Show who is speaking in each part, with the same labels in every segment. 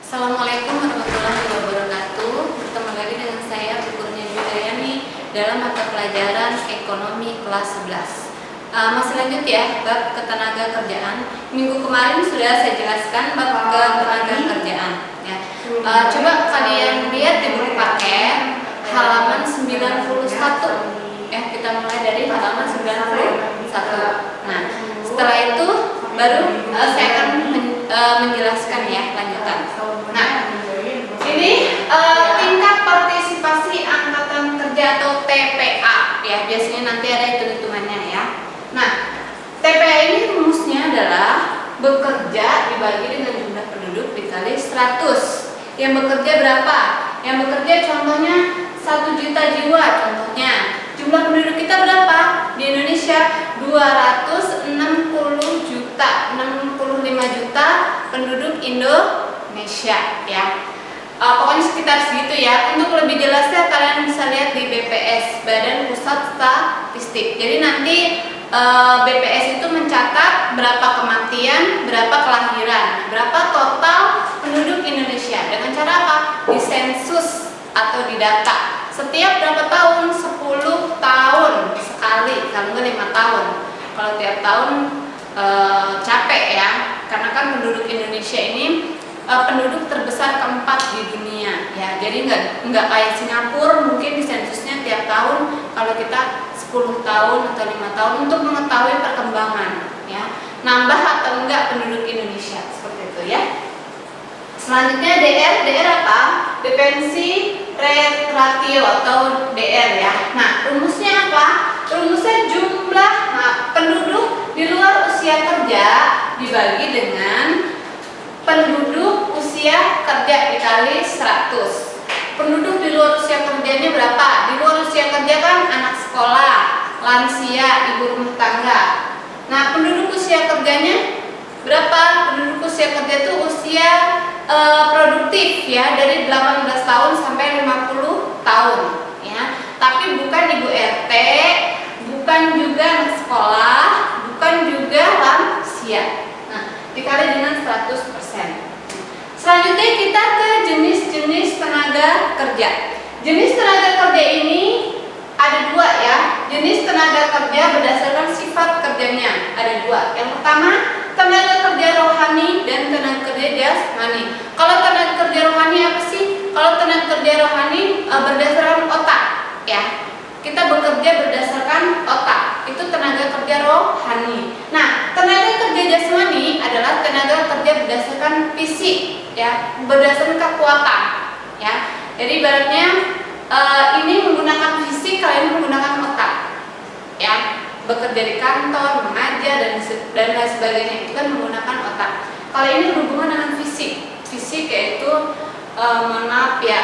Speaker 1: Assalamualaikum warahmatullahi wabarakatuh. Bertemu lagi dengan saya Bu Kurnia Judayani dalam mata pelajaran Ekonomi kelas 11. Masih lanjut ya, bab ketenaga kerjaan. Minggu kemarin sudah saya jelaskan bab ketenaga kerjaan ya. Coba kalian lihat di buku paket halaman 91 ya, kita mulai dari halaman 91. Nah, setelah itu baru saya akan menjelaskan ya lanjutan. Nah, ini tingkat partisipasi angkatan kerja atau TPA ya, biasanya nanti ada hitung-hitungannya ya. Nah, TPA ini rumusnya adalah bekerja dibagi dengan jumlah penduduk dikali 100. Yang bekerja berapa? Yang bekerja contohnya 1 juta jiwa contohnya. Jumlah penduduk kita berapa? Di Indonesia 260 juta, 65 juta penduduk Indonesia ya. Pokoknya sekitar segitu ya. Untuk lebih jelasnya kalian bisa lihat di BPS, Badan Pusat Statistik. Jadi nanti BPS itu mencatat berapa kematian, berapa kelahiran, berapa total penduduk Indonesia. Dengan cara apa? Di sensus atau di data. Setiap berapa tahun? 10 tahun sekali, kalau enggak 5 tahun. Kalau tiap tahun capek ya, karena kan penduduk Indonesia ini penduduk terbesar keempat di dunia ya. Jadi enggak kayak Singapura mungkin di sensusnya tiap tahun, kalau kita 10 tahun atau 5 tahun untuk mengetahui perkembangan ya. Nambah atau enggak penduduk Indonesia seperti itu ya. Selanjutnya DR apa? Dependency rate ratio atau DR ya. Nah, rumusnya apa? Rumusnya jumlah penduduk di luar usia kerja dibagi dengan penduduk usia kerja dikali 100. Penduduk di luar usia kerjanya berapa? Di luar usia kerja kan anak sekolah, lansia, ibu rumah tangga. Nah, penduduk usia kerjanya berapa? Penduduk usia kerja itu usia produktif ya, dari 18 tahun sampai 50 tahun ya. Tapi bukan ibu RT, bukan juga anak sekolah, bukan juga lansia. Nah, dikali dengan 100%. Selanjutnya kita ke jenis-jenis tenaga kerja. Jenis tenaga kerja ini ada dua ya. Jenis tenaga kerja berdasarkan sifat kerjanya ada dua. Yang pertama, tenaga kerja rohani dan tenaga kerja jasmani. Kalau tenaga kerja rohani apa sih? Kalau tenaga kerja rohani berdasarkan otak ya. Kita bekerja berdasarkan otak. Itu tenaga kerja rohani. Nah, tenaga kerja jasmani adalah tenaga kerja berdasarkan fisik ya, berdasarkan kekuatan ya. Jadi ibaratnya ini menggunakan fisik, kalian menggunakan otak ya. Bekerja di kantor, mengajar dan lain sebagainya itu kan menggunakan otak. Kalau ini berhubungan dengan fisik, yaitu mohon maaf ya,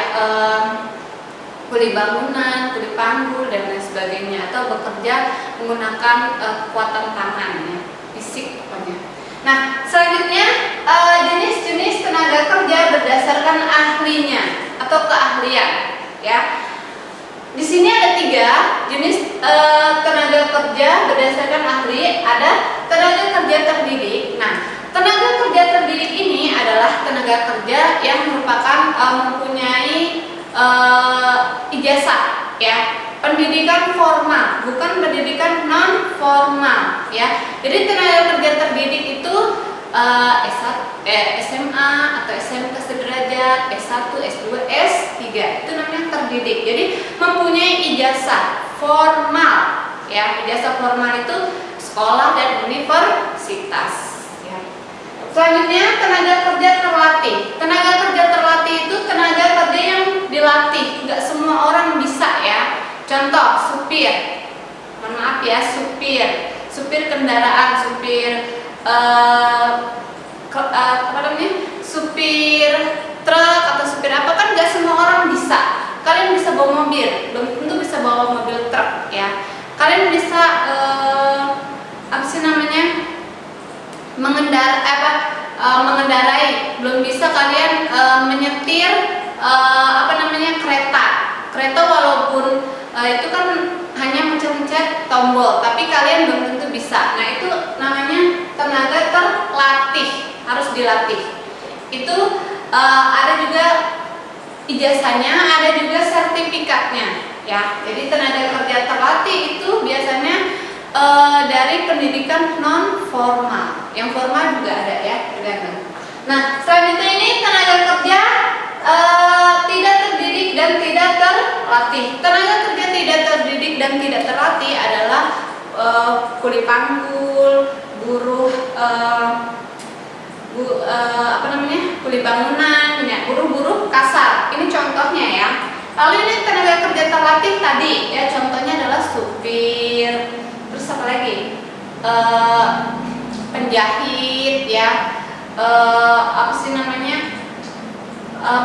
Speaker 1: kuli bangunan, kuli panggul dan lain sebagainya, atau bekerja menggunakan kekuatan tangan ya, fisik pokoknya. Nah, selanjutnya jenis-jenis tenaga kerja berdasarkan ahlinya atau keahlian ya. Di sini ada 3 jenis tenaga kerja berdasarkan ahli. Ada tenaga kerja terdidik. Nah, tenaga kerja terdidik ini adalah tenaga kerja yang merupakan mempunyai ijazah ya, pendidikan formal, bukan pendidikan non formal ya. Jadi tenaga kerja terdidik itu SMA atau SMK sederajat, S1, S2, S3 itu namanya terdidik. Jadi mempunyai ijazah formal ya. Ijazah formal itu sekolah dan universitas ya. Selanjutnya tenaga kerja terlatih. Tenaga kerja terlatih itu tenaga kerja yang dilatih. Nggak semua orang bisa ya. Contoh supir. Mohon maaf ya, supir kendaraan, supir supir truk atau supir apa, kan nggak semua orang bisa. Kalian bisa bawa mobil, belum tentu bisa bawa mobil truk ya. Kalian bisa mengendarai, belum bisa kalian menyetir kereta walaupun itu kan hanya mencet-mencet tombol, tapi kalian belum tentu bisa. Nah, itu namanya tenaga terlatih, harus dilatih. Itu ada juga ijazahnya, ada juga sertifikatnya ya. Jadi tenaga kerja terlatih itu biasanya dari pendidikan non formal, yang formal juga ada ya, tergantung. Nah, selanjutnya ini tenaga kerja tidak terdidik dan tidak terlatih. Tenaga kerja tidak terdidik dan tidak terlatih adalah kuli panggul, buruh kuli bangunan, ya, buruh-buruh kasar. Ini contohnya ya. Lalu ini tenaga kerja terlatih tadi ya, contohnya adalah supir, terus apa lagi? Penjahit ya,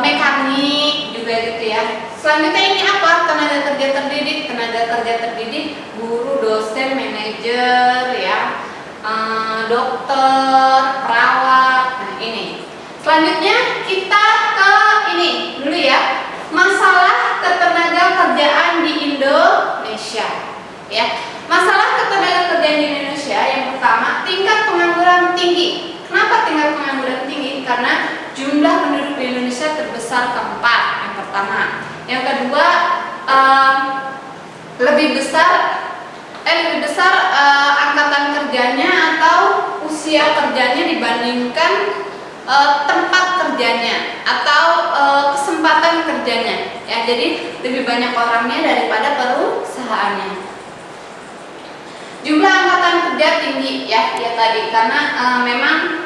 Speaker 1: mekanik juga gitu ya. Selanjutnya ini apa? Tenaga kerja terdidik. Tenaga kerja terdidik guru, dosen, manajer ya, dokter, perawat. Nah, ini. Selanjutnya kita ke ini dulu ya. Masalah ketenaga kerjaan di Indonesia ya. Masalah ketenaga kerjaan di Indonesia yang pertama, tingkat pengangguran tinggi. Kenapa tingkat pengangguran tinggi? Karena jumlah penduduk di Indonesia terbesar keempat, yang pertama. Yang kedua, lebih besar angkatan kerjanya atau usia kerjanya dibandingkan tempat kerjanya atau kesempatan kerjanya ya. Jadi lebih banyak orangnya daripada perusahaannya. Jumlah angkatan kerja tinggi ya tadi, karena memang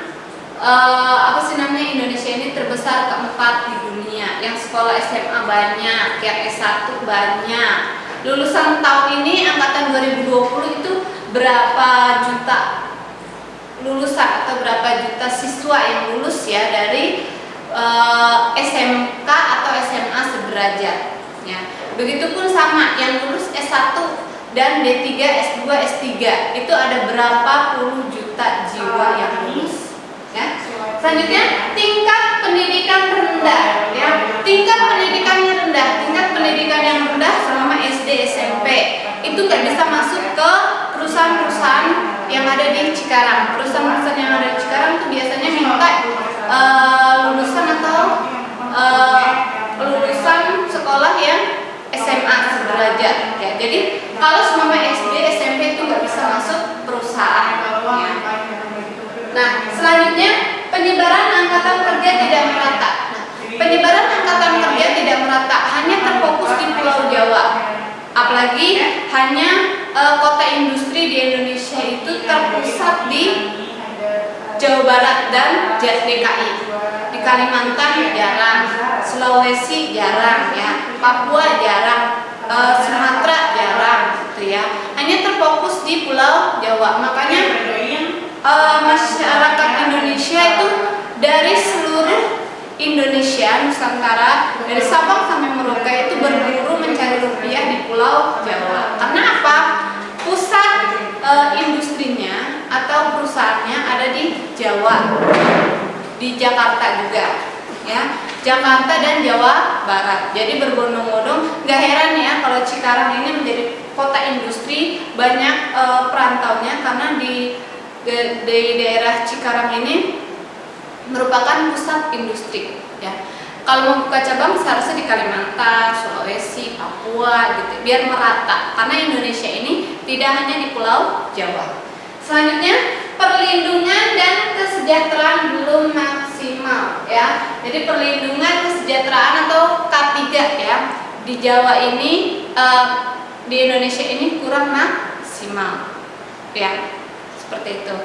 Speaker 1: Indonesia ini terbesar keempat di dunia. Yang sekolah SMA banyak, yang S1 banyak. Lulusan tahun ini angkatan 2020 itu berapa juta lulusan atau berapa juta siswa yang lulus ya dari SMK atau SMA sederajat ya. Begitupun sama yang lulus S1 dan D3, S2, S3 itu ada berapa puluh juta jiwa yang lulus ya. Selanjutnya tingkat pendidikan rendah ya. Tingkat pendidikannya rendah. Tingkat pendidikan yang rendah selama SD, SMP itu nggak bisa masuk ke perusahaan-perusahaan yang ada di Cikarang. Perusahaan-perusahaan yang ada di Cikarang itu biasanya minta lulusan atau lulusan sekolah yang SMA sederajat ya. Jadi kalau semua SD, SMP itu nggak bisa masuk perusahaan ya. Nah, selanjutnya penyebaran angkatan kerja tidak merata. Nah, penyebaran angkatan kerja tidak merata, hanya terfokus di Pulau Jawa. Apalagi hanya kota industri di Indonesia itu terpusat di Jawa Barat dan DKI. Di Kalimantan jarang, Sulawesi jarang ya, Papua jarang, Sumatera jarang gitu ya. Hanya terfokus di Pulau Jawa. Makanya masyarakat Indonesia itu dari seluruh Indonesia Nusantara, dari Sabang sampai Merauke itu berburu mencari rupiah di Pulau Jawa. Karena apa? Pusat industrinya atau perusahaannya ada di Jawa, di Jakarta juga ya, Jakarta dan Jawa Barat. Jadi berbondong-bondong, nggak heran ya kalau Cikarang ini menjadi kota industri, banyak perantaunya karena di daerah Cikarang ini merupakan pusat industri ya. Kalau mau buka cabang seharusnya di Kalimantan, Sulawesi, Papua gitu, biar merata karena Indonesia ini tidak hanya di Pulau Jawa. Selanjutnya, perlindungan dan kesejahteraan belum maksimal ya. Jadi perlindungan kesejahteraan atau K3 ya di Jawa ini, di Indonesia ini kurang maksimal ya. Seperti itu.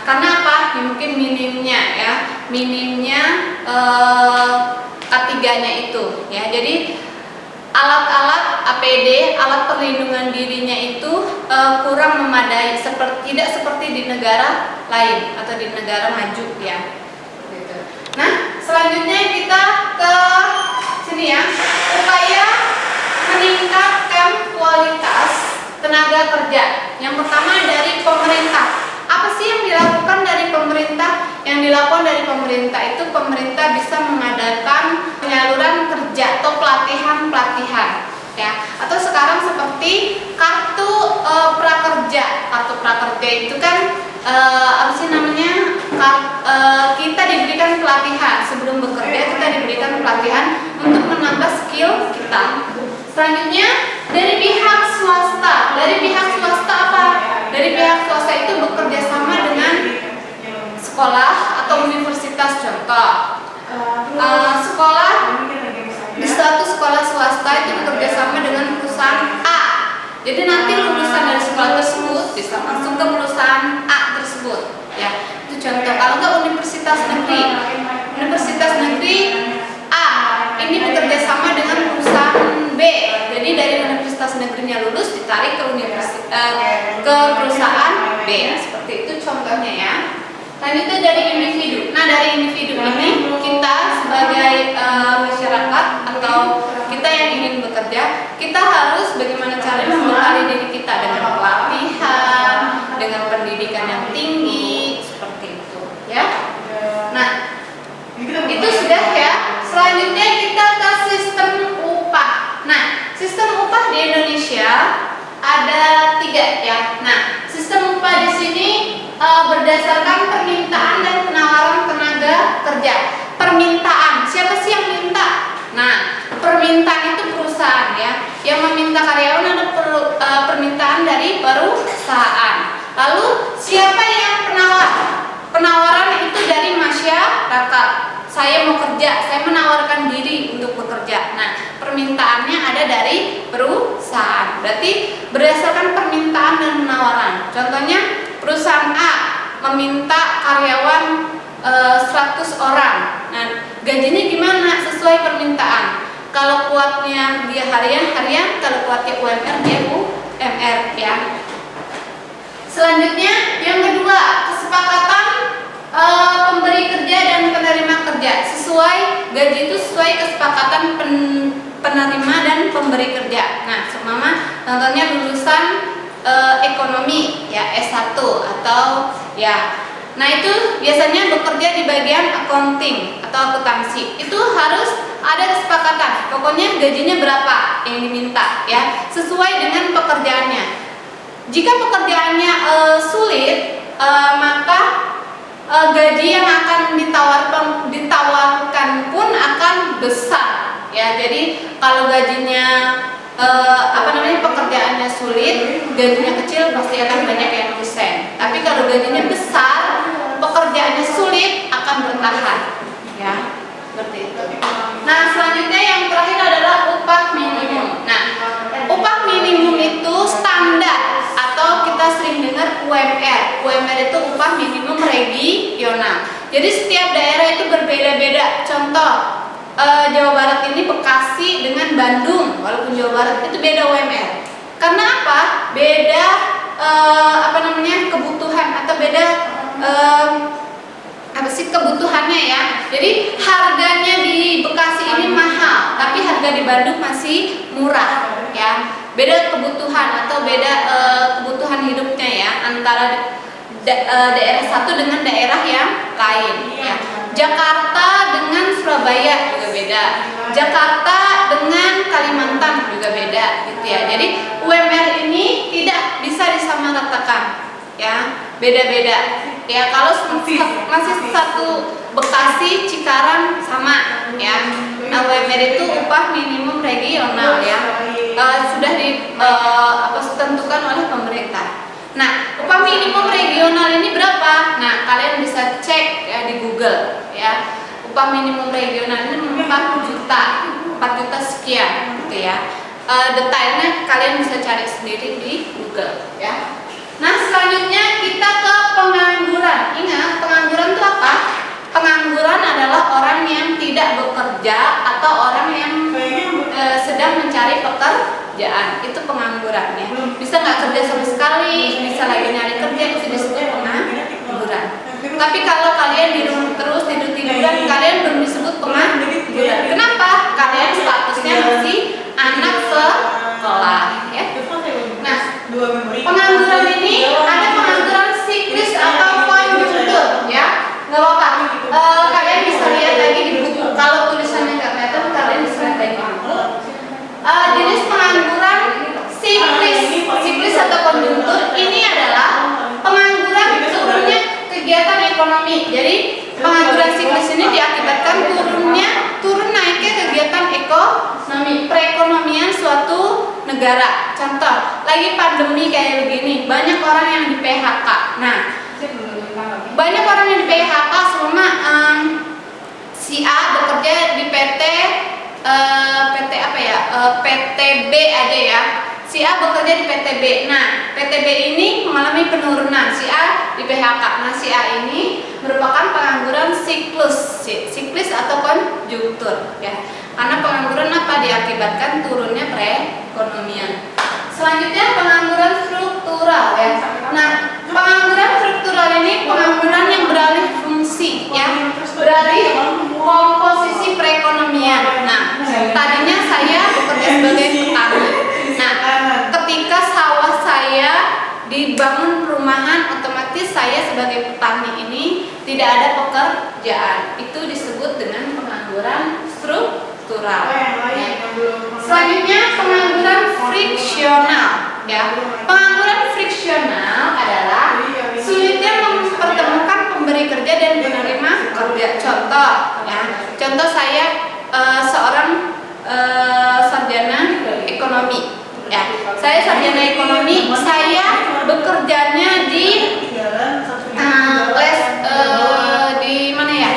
Speaker 1: Karena apa? Ya, mungkin minimnya ya, K3-nya itu ya. Jadi alat-alat APD, alat perlindungan dirinya itu kurang memadai, tidak seperti di negara lain atau di negara maju ya. Gitu. Nah, selanjutnya kita ke sini ya, upaya meningkatkan kualitas tenaga kerja. Yang pertama dari pemerintah. Apa sih yang dilakukan dari pemerintah? Yang dilakukan dari pemerintah itu pemerintah bisa mengadakan penyaluran kerja atau pelatihan ya. Atau sekarang seperti kartu prakerja. Kartu prakerja itu kan kita diberikan pelatihan. Sebelum bekerja kita diberikan pelatihan untuk menambah skill kita. Selanjutnya dari pihak swasta. Dari pihak swasta apa? Dari pihak swasta itu bekerja sama dengan sekolah atau universitas. Contoh, sekolah di suatu sekolah swasta itu bekerja sama dengan perusahaan A. Jadi nanti lulusan dari sekolah tersebut bisa langsung ke perusahaan A tersebut. Ya, itu contoh. Kalau enggak universitas negeri, universitas negeri A ini bekerja sama dengan perusahaan B. Jadi dari universitas negerinya lulus ditarik ke ke perusahaan B. Seperti itu contohnya ya. Selanjutnya dari individu. Nah, dari individu ini kita sebagai masyarakat atau kita yang ingin bekerja, kita harus bagaimana caranya membekali diri kita dengan pelatihan, dengan pendidikan yang tinggi, seperti itu ya. Nah, itu sudah ya. Selanjutnya kita ke sistem upah. Nah, sistem upah di Indonesia ada 3 ya. Nah, sistem upah di sini berdasarkan permintaan dan penawaran tenaga kerja. Permintaan, siapa sih yang minta? Nah, permintaan itu perusahaan ya. Yang meminta karyawan ada permintaan dari perusahaan. Lalu siapa yang penawar? Penawaran itu dari masyarakat. Saya mau kerja, saya menawarkan diri untuk bekerja. Nah, permintaannya ada dari perusahaan. Berarti berdasarkan permintaan dan penawaran. Contohnya perusahaan A meminta karyawan 100 orang. Nah, gajinya gimana? Sesuai permintaan. Kalau kuatnya dia harian, kalau kuatnya UMR, dia UMR ya. Selanjutnya yang kedua, kesepakatan pemberi kerja dan penerima kerja. Sesuai gaji itu sesuai kesepakatan penerima dan pemberi kerja. Nah, seumpama contohnya lulusan ekonomi ya S1 atau ya. Nah, itu biasanya bekerja di bagian accounting atau akuntansi. Itu harus ada kesepakatan. Pokoknya gajinya berapa yang diminta ya, sesuai dengan pekerjaannya. Jika pekerjaannya sulit, maka gaji yang akan ditawarkan pun akan besar ya. Jadi kalau gajinya pekerjaannya sulit, gajinya kecil pasti akan banyak yang resign. Tapi kalau gajinya besar, pekerjaannya sulit akan bertahan ya. Seperti itu. Nah, selanjutnya yang terakhir adalah upah minimum. Nah, upah minimum itu standar atau kita sering dengar UMR. UMR itu upah minimum regional. Jadi setiap daerah itu berbeda-beda. Contoh, Jawa Barat ini Bekasi dengan Bandung, walaupun Jawa Barat itu beda UMR. Karena apa? Beda kebutuhan atau beda kebutuhannya ya. Jadi harganya di Bekasi ini mahal, tapi harga di Bandung masih murah ya. Beda kebutuhan atau beda kebutuhan hidupnya ya antara daerah satu dengan daerah yang lain ya. Jakarta dengan Surabaya juga beda. Jakarta dengan Kalimantan juga beda gitu ya. Jadi UMR ini tidak bisa disamaratakan ya. Beda-beda. Ya, kalau masih satu Bekasi, Cikarang sama ya. Nah, UMR itu upah minimum regional ya. Sudah ditentukan oleh pemerintah. Nah, upah minimum regional ini berapa? Nah, kalian bisa cek ya di Google ya. Upah minimum regional ini 4 juta sekian gitu ya. Detailnya kalian bisa cari sendiri di Google ya. Nah, selanjutnya kita ke pengangguran. Ingat, pengangguran itu apa? Pengangguran adalah orang yang tidak bekerja atau orang yang sedang mencari pekerjaan. Itu penganggurannya. Bisa nggak kerja sama sekali, bisa lagi nyari kerja, itu disebut pengangguran. Tapi kalau kalian di rumah terus tidur-tiduran, kalian belum disebut pengangguran. Kenapa? Kalian statusnya masih anak sekolah ya. Nah, pengangguran ini ada pengangguran siklis atau konjungtur ya. Nggak apa-apa. Kalian bisa lihat lagi di buku. Kalau tulisannya nggak kelihatan, kalian bisa lihat lagi di buku. Jenis pengangguran siklis atau konjungtur ini adalah pengangguran seluruhnya kegiatan ekonomi. Jadi pengangguran pengangguran siklus ini diakibatkan turun naiknya kegiatan ekonomi perekonomian suatu negara. Contoh, lagi pandemi kayak begini, banyak orang yang di PHK. Nah, banyak orang yang di PHK selama si A bekerja di PT apa ya, PTB aja ya. Si A bekerja di PTB. Nah, PTB ini mengalami penurunan. Si A di PHK. Nah, si A ini merupakan pengangguran siklus atau konjunktur ya. Karena pengangguran apa? Diakibatkan turunnya perekonomian. Selanjutnya pengangguran struktural ya. Nah, pengangguran struktural ini pengangguran yang beralih fungsi ya, beralih komposisi perekonomian. Nah, tadinya saya bekerja sebagai petani. Nah, ketika sawah saya dibangun perumahan, otomatis saya sebagai petani ini tidak ada pekerjaan. Itu disebut dengan pengangguran struktural. Selanjutnya pengangguran friksional ya. Pengangguran friksional adalah sulitnya mempertemukan pemberi kerja dan penerima kerja. Contoh ya. Contoh saya seorang sarjana ekonomi ya. Saya sarjana ekonomi, saya bekerjanya di di mana ya?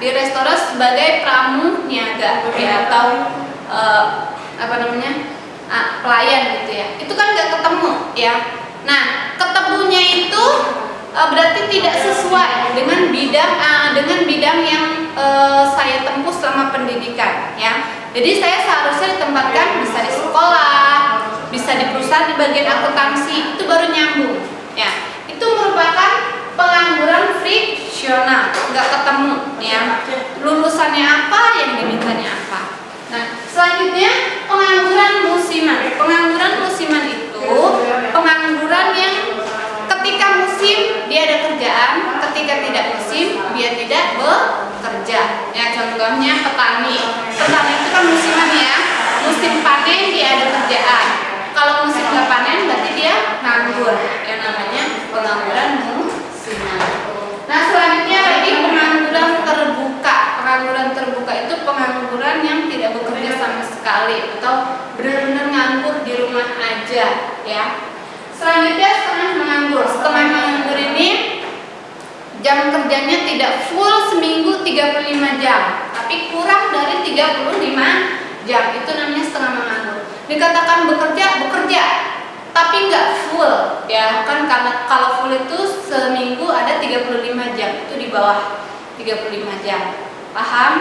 Speaker 1: Di restoran sebagai pramuniaga ya, atau pelayan gitu ya. Itu kan nggak ketemu ya. Nah, ketemunya itu berarti tidak sesuai dengan bidang yang saya tempuh selama pendidikan ya. Jadi saya seharusnya ditempatkan bisa di sekolah, bisa di perusahaan di bagian akuntansi, itu baru nyambung ya. Itu merupakan pengangguran friksional, nggak ketemu ya. Lulusannya apa, yang dimintanya apa. Nah, selanjutnya pengangguran musiman. Pengangguran musiman itu pengangguran yang ketika musim dia ada kerjaan, ketika tidak musim dia tidak bekerja. Ya, contohnya petani. Petani itu kan musiman ya. Musim panen dia ada kerjaan. Kalau musim nggak panen berarti dia nganggur. Yang namanya pengangguran musiman. Nah, selanjutnya lagi pengangguran terbuka. Pengangguran terbuka itu pengangguran yang tidak bekerja sama sekali atau benar-benar nganggur di rumah aja ya. Selanjutnya setengah menganggur. Setengah menganggur ini jam kerjanya tidak full seminggu 35 jam, tapi kurang dari 35 jam. Itu namanya setengah menganggur. Dikatakan bekerja, tapi nggak full ya. Kan karena kalau full itu seminggu ada 35 jam, itu di bawah 35 jam. Paham?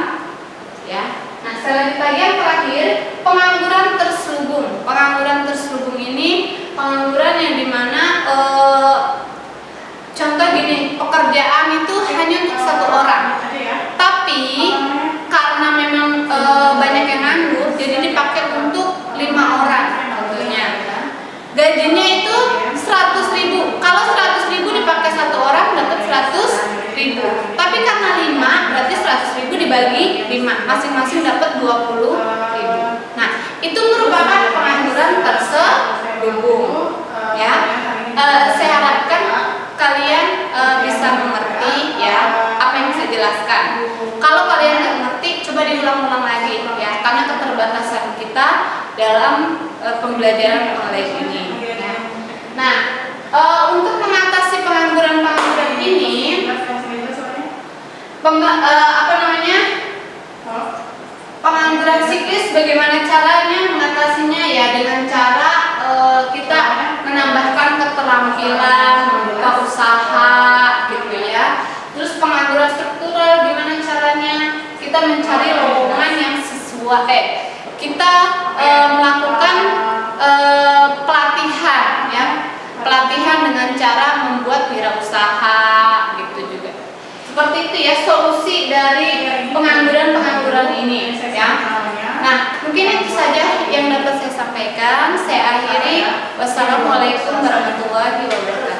Speaker 1: Ya. Nah, selanjutnya yang terakhir, pengangguran terselubung. Pengangguran terselubung ini pengangguran yang dimana contoh gini, pekerjaan itu hanya untuk satu orang, tapi karena memang banyak yang nganggur, jadi dipakai untuk 5 orang. Contohnya, gajinya itu 100.000. Kalau 100.000 dipakai satu orang dapat 100.000. Tapi karena 5, berarti 100.000 dibagi 5, masing-masing dapat 20.000. Nah, itu merupakan pengangguran terselubung. Ya, saya harapkan kalian bisa mengerti ya apa yang saya jelaskan. Kalau kalian nggak mengerti, coba diulang-ulang lagi ya, karena keterbatasan kita dalam pembelajaran online ini. Ya. Nah, untuk mengatasi pengangguran ini, pengangguran siklis, bagaimana caranya mengatasinya ya, dengan cara kita menambahkan keterampilan, membuka usaha gitu ya. Terus pengangguran struktural, gimana caranya? Kita mencari lowongan yang sesuai. Kita melakukan pelatihan ya, pelatihan dengan cara membuat wirausaha gitu juga. Seperti itu ya solusi dari pengangguran ini ya. Nah, mungkin itu saja yang dapat saya sampaikan. Saya akhiri. Wassalamualaikum warahmatullahi wabarakatuh.